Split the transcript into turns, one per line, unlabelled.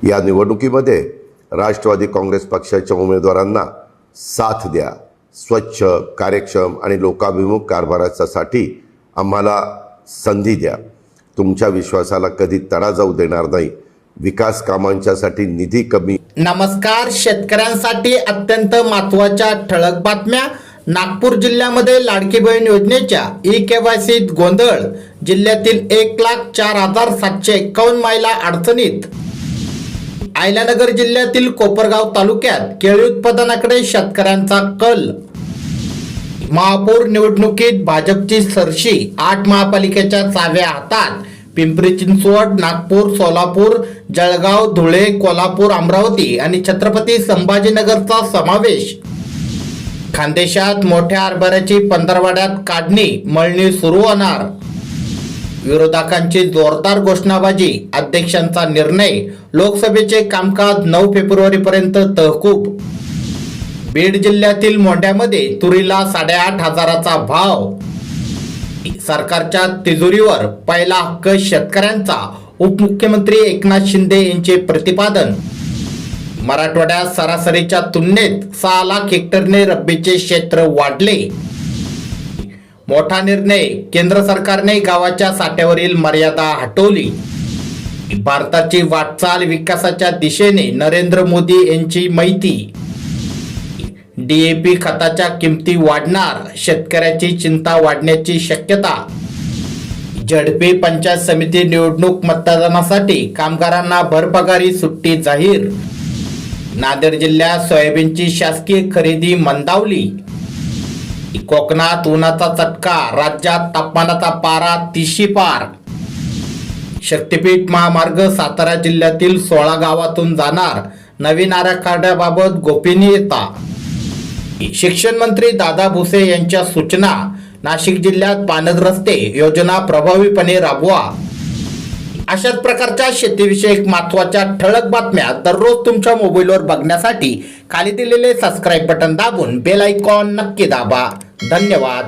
या निवडणुकीमध्ये राष्ट्रवादी काँग्रेस पक्षाच्या उमेदवारांना साथ द्या. स्वच्छ, कार्यक्षम आणि लोकाभिमुख कारभारासाठी आम्हाला संधी द्या. तुमच्या विश्वासाला कधी तडा जाऊ देणार नाही. विकास कामांच्यासाठी निधी कमी.
नमस्कार. शेतकऱ्यांसाठी अत्यंत महत्त्वाच्या ठळक बातम्या. नागपूर जिल्ह्यामध्ये लाडकी बहीण योजनेच्या ई-केवायसीत गोंधळ. जिल्ह्यातील 1,04,751 महिला अडचणीत. अहिल्यानगर जिल्ह्यातील कोपरगाव तालुक्यात केळी उत्पादनाकडे शेतकऱ्यांचा कल. महापौर निवडणुकीत भाजपची सरशी. 8 महापालिकेच्या चाव्या हातात. पिंपरी चिंचवड, नागपूर, सोलापूर, जळगाव, धुळे, कोल्हापूर, अमरावती आणि छत्रपती संभाजीनगरचा समावेश. खानदेशात मोठ्या हरभऱ्याची पंधरवाड्यात काढणी, मळणी सुरू होणार. विरोधकांची जोरदार घोषणाबाजी. अध्यक्षांचा निर्णय. लोकसभेचे कामकाज 9 फेब्रुवारीपर्यंत तहकूब. बीड जिल्ह्यातील मोंढ्यामध्ये तुरीला 8,500चा भाव. सरकारच्या तिजोरीवर पहिला हक्क शेतकऱ्यांचा. उपमुख्यमंत्री एकनाथ शिंदे यांचे प्रतिपादन. मराठवाड्यात सरासरीच्या तुलनेत 6 लाख हेक्टरने रब्बीचे क्षेत्र वाढले. मोठा निर्णय. केंद्र सरकारने गावाच्या साठ्यावरील मर्यादा हटवली. भारताची वाटचाल विकासाच्या दिशेने. नरेंद्र मोदी यांची माहिती. DAP खताच्या किमती वाढणार. शेतकऱ्याची चिंता वाढण्याची शक्यता. झडपी पंचायत समिती निवडणूक मतदानासाठी कामगारांना भरपगारी सुट्टी जाहीर. नांदेड जिल्ह्यात सोयाबीनची शासकीय खरेदी मंदावली. कोकणात उन्हाचा चटका. राज्यात तापमानाचा पारा 30 पार. शक्तीपीठ महामार्ग सातारा जिल्ह्यातील 16 गावातून जाणार. नवीन आराखड्याबाबत गोपनीयता. शिक्षण मंत्री दादा भुसे यांच्या सूचना. नाशिक जिल्ह्यात पाणंद रस्ते योजना प्रभावीपणे राबवा. अशाच प्रकारच्या शेतीविषयक महत्त्वाच्या ठळक बातम्या दररोज तुमच्या मोबाईलवर बघण्यासाठी खाली दिलेले सबस्क्राईब बटन दाबून बेल आयकॉन नक्की दाबा. धन्यवाद.